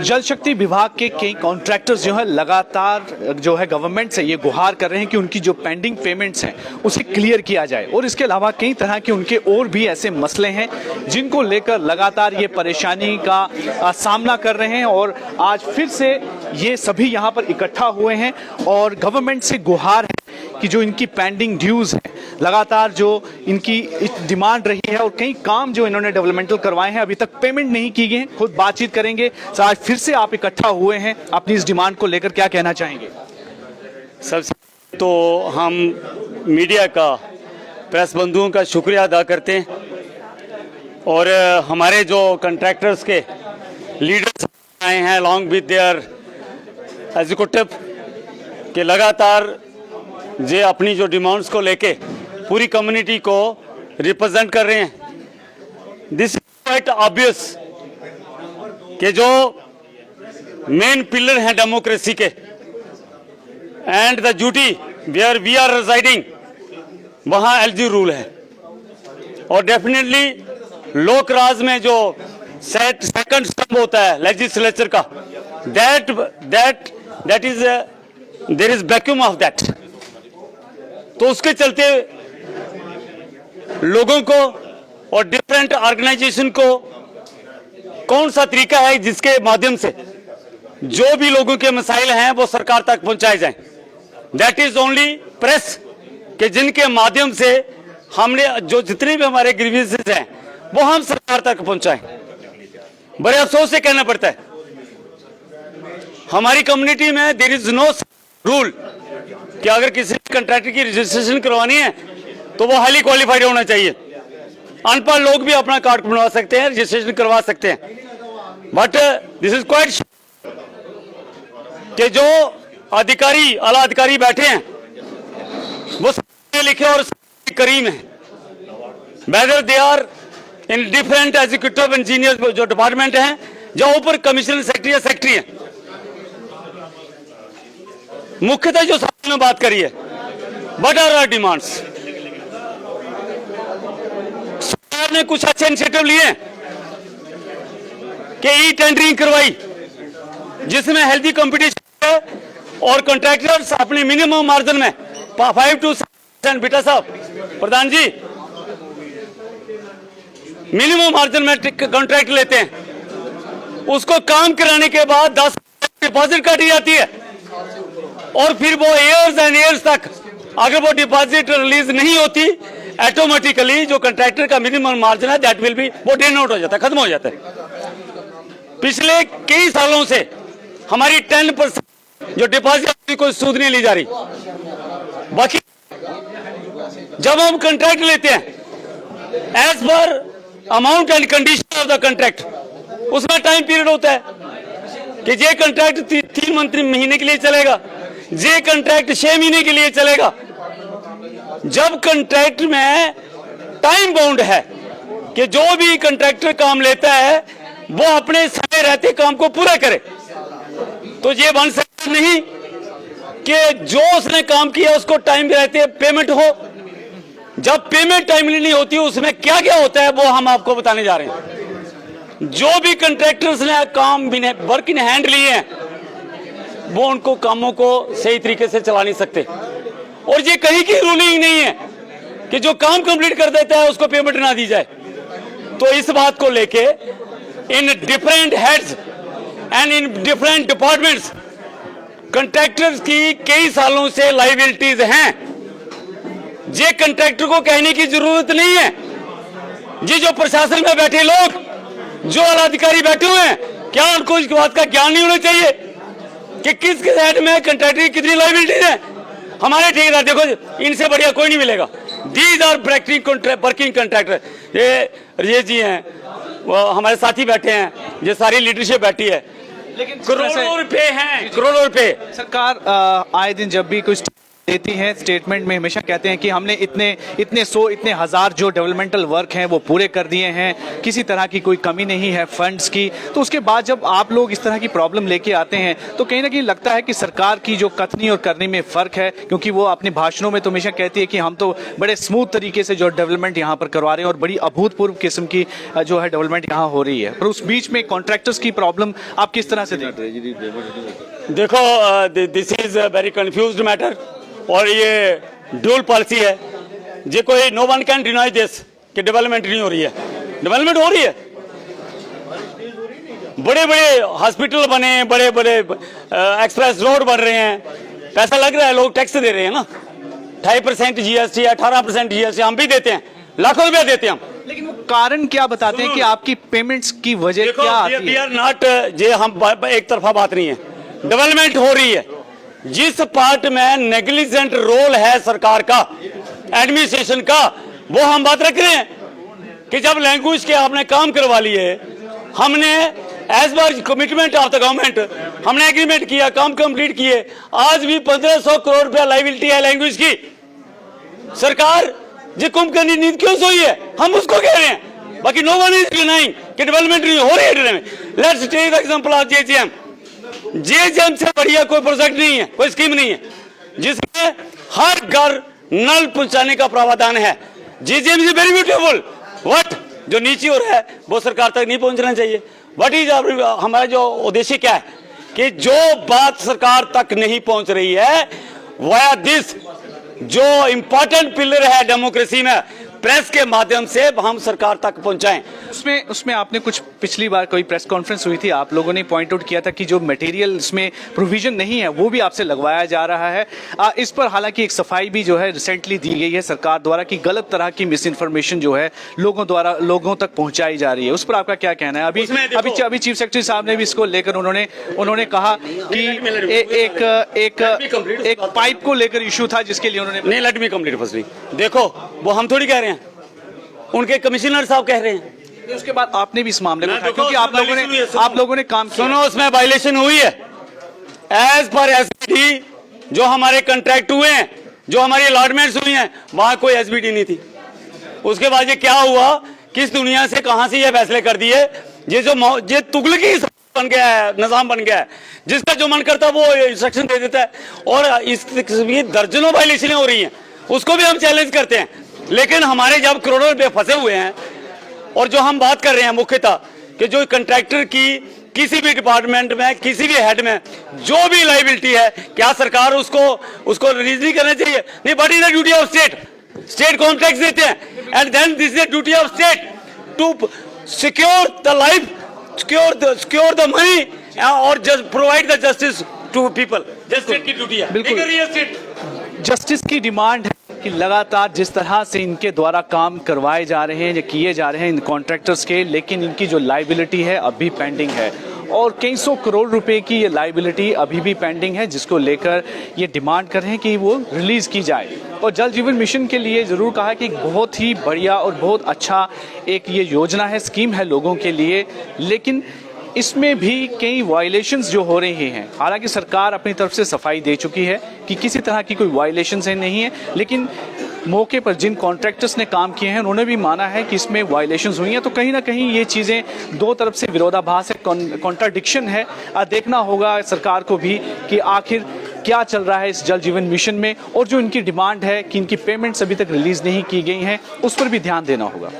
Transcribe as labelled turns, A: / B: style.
A: जल शक्ति विभाग के कई कॉन्ट्रैक्टर्स जो है लगातार जो है गवर्नमेंट से ये गुहार कर रहे हैं कि उनकी जो पेंडिंग पेमेंट्स हैं उसे क्लियर किया जाए, और इसके अलावा कई तरह के उनके और भी ऐसे मसले हैं जिनको लेकर लगातार ये परेशानी का सामना कर रहे हैं। और आज फिर से ये सभी यहाँ पर इकट्ठा हुए हैं और गवर्नमेंट से गुहार है कि जो इनकी पेंडिंग ड्यूज है, लगातार जो इनकी डिमांड रही है और कई काम जो इन्होंने डेवलपमेंटल करवाए हैं अभी तक पेमेंट नहीं की गए, खुद बातचीत करेंगे। आज फिर से आप इकट्ठा हुए हैं, अपनी इस डिमांड को लेकर क्या कहना चाहेंगे?
B: सबसे तो हम मीडिया का, प्रेस बंधुओं का शुक्रिया अदा करते हैं और हमारे जो कॉन्ट्रैक्टर्स के लीडर्स आए हैं अलॉन्ग विद देयर एग्जीक्यूटिव के लगातार जे अपनी जो डिमांड्स को लेके पूरी कम्युनिटी को रिप्रेजेंट कर रहे हैं। दिस इज क्वाइट ऑब्वियस कि जो मेन पिलर हैं डेमोक्रेसी के and the duty where we are residing, वहाँ एलजी रूल है और डेफिनेटली लोक राज में जो सेकंड स्तंभ होता है लेजिस्लेचर का, that is there is vacuum of that. तो उसके चलते लोगों को और डिफरेंट ऑर्गेनाइजेशन को कौन सा तरीका है जिसके माध्यम से जो भी लोगों के मसाइल हैं वो सरकार तक पहुंचाए जाएं। दैट इज ओनली प्रेस के जिनके माध्यम से हमने जो जितने भी हमारे ग्रीवेंसेस हैं वो हम सरकार तक पहुंचाएं। बड़े अफसोस से कहना पड़ता है हमारी कम्युनिटी में देयर इज नो रूल कि अगर किसी कंट्रैक्टर की रजिस्ट्रेशन करवानी है तो वो हाईली क्वालिफाइड होना चाहिए। अनपढ़ लोग भी अपना कार्ड बनवा सकते हैं, रजिस्ट्रेशन करवा सकते हैं। बट दिस इज क्वाइट कि जो अधिकारी, आला अधिकारी बैठे हैं वो लिखे और करीम है, whether they are in different executive engineer जो डिपार्टमेंट हैं, जो ऊपर कमिश्नर सेक्रेटरी या सेक्रेटरी है। मुख्यतः जो सामने बात करी है, व्हाट आर आवर डिमांड्स? सरकार ने कुछ अच्छे इनिशिएटिव लिए कि ई टेंडरिंग करवाई जिसमें हेल्दी कंपटीशन है और कॉन्ट्रैक्टर्स अपने मिनिमम मार्जिन में 5 to 7%, बेटा साहब प्रधान जी, मिनिमम मार्जिन में कॉन्ट्रैक्ट लेते हैं, उसको काम कराने के बाद 10 डिपॉजिट काटी जाती है और फिर वो ईयर्स एंड ईयर्स तक अगर वो डिपॉजिट रिलीज नहीं होती, ऑटोमेटिकली जो कॉन्ट्रैक्टर का मिनिमम मार्जिन है दैट विल बी, वो ड्रेन आउट हो जाता है, खत्म हो जाता है। पिछले कई सालों से हमारी 10% जो डिपॉजिट कोई सूद नहीं ली जा रही। बाकी जब हम कॉन्ट्रैक्ट लेते हैं as per amount and condition of the contract, उसमें टाइम पीरियड होता है कि ये कॉन्ट्रैक्ट 3 महीने के लिए चलेगा, ये कॉन्ट्रैक्ट 6 महीने के लिए चलेगा। जब कॉन्ट्रैक्ट में टाइम बाउंड है कि जो भी कॉन्ट्रैक्टर काम लेता है वो अपने समय रहते काम को पूरा करे, तो ये बन सकता नहीं कि जो उसने काम किया उसको टाइम रहते पेमेंट हो। जब पेमेंट टाइमली नहीं होती उसमें क्या क्या होता है वो हम आपको बताने जा रहे हैं। जो भी कॉन्ट्रैक्टर्स ने काम वर्क इन हैंड लिए हैं वो उनको कामों को सही तरीके से चला नहीं सकते, और ये कहीं की रूलिंग नहीं है कि जो काम कंप्लीट कर देता है उसको पेमेंट ना दी जाए। तो इस बात को लेके in different heads and in different departments contractors की कई सालों से लायबिलिटीज हैं। ये कॉन्ट्रैक्टर को कहने की जरूरत नहीं है, ये जो प्रशासन में बैठे लोग, जो आला अधिकारी बैठे हुए हैं, क्या उनको इस बात का ज्ञान नहीं होना चाहिए कि किस हेड में कॉन्ट्रैक्टर की कितनी लायबिलिटीज है? हमारे ठेकेदार देखो, इनसे बढ़िया कोई नहीं मिलेगा। These are working contractor. ये जी हैं, वो हमारे साथी बैठे हैं, ये सारी लीडरशिप बैठी है, लेकिन करोड़ों रुपए हैं, करोड़ों रुपए।
A: सरकार आए दिन जब भी कुछ देती हैं, स्टेटमेंट में हमेशा कहते हैं कि हमने इतने हजार जो डेवलपमेंटल वर्क हैं वो पूरे कर दिए हैं, किसी तरह की कोई कमी नहीं है फंड्स की। तो उसके बाद जब आप लोग इस तरह की प्रॉब्लम लेके आते हैं तो कहीं ना कहीं लगता है कि सरकार की जो कथनी और करने में फ़र्क है, क्योंकि वो अपने भाषणों में तो हमेशा कहती है कि हम तो बड़े स्मूथ तरीके से जो डेवलपमेंट यहाँ पर करवा रहे हैं और बड़ी अभूतपूर्व किस्म की जो है डेवलपमेंट यहाँ हो रही है, पर उस बीच में कॉन्ट्रैक्टर्स की प्रॉब्लम आप किस तरह से देखते हैं?
B: देखो, this is very confused matter और ये ड्यूल पॉलिसी है। जे कोई no one can deny this कि डेवलपमेंट नहीं हो रही है, डेवलपमेंट हो रही है। बड़े बड़े हॉस्पिटल बने, बड़े बड़े एक्सप्रेस रोड बन रहे हैं, पैसा लग रहा है, लोग टैक्स दे रहे हैं ना, 2.5% GST, 18% GST हम भी देते हैं, लाखों रुपया देते हैं हम।
A: लेकिन वो कारण क्या बताते हैं कि आपकी पेमेंट्स की वजह क्या आती है?
B: वी आर नॉट, जे हम एक तरफा बात नहीं है, डेवलपमेंट हो रही है। जिस पार्ट में नेग्लिजेंट रोल है सरकार का, एडमिनिस्ट्रेशन का, वो हम बात रख रहे हैं कि जब लैंग्वेज के आपने काम करवा लिए, हमने as per commitment of the government हमने एग्रीमेंट किया, काम कंप्लीट किए, आज भी 1500 करोड़ रुपया लाइबिलिटी है लैंग्वेज की। सरकार जो कुंभकर्णी नींद क्यों सोई है, हम उसको कह रहे हैं, बाकी नो वन इज डिनाइंग कि डेवलपमेंट नहीं हो रही है। Let's take the example of JJM. JJM से बढ़िया कोई प्रोजेक्ट नहीं है, कोई स्कीम नहीं है जिसमें हर घर नल पहुंचाने का प्रावधान है। JJM is very beautiful, what जो नीचे हो रहा है वो सरकार तक नहीं पहुंचना चाहिए। व्हाट इज हमारा जो उद्देश्य क्या है कि जो बात सरकार तक नहीं पहुंच रही है, वाया दिस जो इंपॉर्टेंट पिलर है डेमोक्रेसी में, प्रेस के माध्यम से हम सरकार तक पहुंचाएं।
A: उसमें आपने कुछ पिछली बार कोई प्रेस कॉन्फ्रेंस हुई थी, आप लोगों ने पॉइंट आउट किया था कि जो मटेरियल इसमें प्रोविजन नहीं है वो भी आपसे लगवाया जा रहा है। इस पर हालांकि एक सफाई भी जो है रिसेंटली दी गई है सरकार द्वारा कि गलत तरह की मिस इन्फॉर्मेशन जो है लोगों तक पहुंचाई जा रही है, उस पर आपका क्या कहना है? अभी चीफ सेक्रेटरी साहब ने भी इसको लेकर उन्होंने कहा कि एक पाइप को लेकर इशू था जिसके लिए उन्होंने
B: नहीं, लेट मी कंप्लीट फर्स्टली। देखो, वो हम थोड़ी कह रहे हैं, उनके कमिश्नर साहब कह रहे हैं।
A: उसके बाद आपने भी इस मामले में उठाया क्योंकि आप लोगों ने काम किया।
B: सुनो, उसमें वायलेशन हुई है एज पर एसबीडी। जो हमारे कॉन्ट्रैक्ट हुए हैं, जो हमारी अलॉटमेंट्स हुई हैं, वहां कोई एसबीडी नहीं थी। उसके बाद ये क्या हुआ, किस दुनिया से कहां से ये फैसले कर दिए, ये तुगलकी बन गया है, निजाम बन गया है, जिसका जो मन करता वो इंस्ट्रक्शन दे देता है। और इस दर्जनों वायलेशनें हो रही हैं, उसको भी हम चैलेंज करते हैं। लेकिन हमारे जब करोड़ों रुपए फंसे हुए हैं, और जो हम बात कर रहे हैं मुख्यतः कि जो कंट्रैक्टर की किसी भी डिपार्टमेंट में, किसी भी हेड में जो भी लाइबिलिटी है, क्या सरकार उसको रिलीज नहीं करना चाहिए? नहीं, but is the duty of state contract देते हैं, and then this is the duty of state to secure the life, secure the money और just provide the justice to people. State की ड्यूटी है,
A: बिल्कुल जस्टिस की demand है कि लगातार जिस तरह से इनके द्वारा काम करवाए जा रहे हैं या किए जा रहे हैं इन कॉन्ट्रैक्टर्स के, लेकिन इनकी जो लाइबिलिटी है अभी पेंडिंग है और कई सौ करोड़ रुपए की ये लाइबिलिटी अभी भी पेंडिंग है, जिसको लेकर ये डिमांड कर रहे हैं कि वो रिलीज़ की जाए। और जल जीवन मिशन के लिए ज़रूर कहा कि बहुत ही बढ़िया और बहुत अच्छा एक ये योजना है, स्कीम है लोगों के लिए, लेकिन इसमें भी कई वायलेशंस जो हो रहे हैं। हालांकि सरकार अपनी तरफ से सफाई दे चुकी है कि किसी तरह की कोई वायलेशंस नहीं है, लेकिन मौके पर जिन कॉन्ट्रैक्टर्स ने काम किए हैं उन्होंने भी माना है कि इसमें वायलेशंस हुई हैं। तो कहीं ना कहीं ये चीज़ें दो तरफ से विरोधाभास है, कॉन्ट्राडिक्शन है। देखना होगा सरकार को भी कि आखिर क्या चल रहा है इस जल जीवन मिशन में, और जो इनकी डिमांड है कि इनकी पेमेंट्स अभी तक रिलीज़ नहीं की गई हैं, उस पर भी ध्यान देना होगा।